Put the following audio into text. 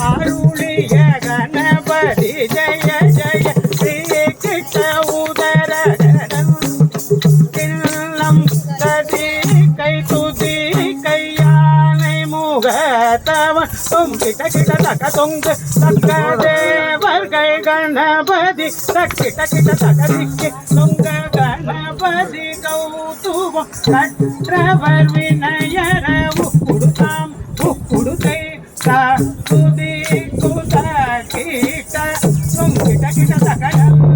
அருளிய கணபதி ஜெய ஜெய ஸ்ரீ கிட்ட உதரகணம் தில்லம் கதி கை துதி கையானை முகத்தவன் கிட்ட கிட்ட தக்க தொங்கு தக்க தேவர்கள் கணபதி கிட்ட கிட்ட தக்க திக்கு தொங்க கணபதி கௌதுவம் கற்றவர் வினயர உக்குடுதாம் உக்குடுகை துதி குத கிட்ட தொங்கிட்ட கிட்ட தக்க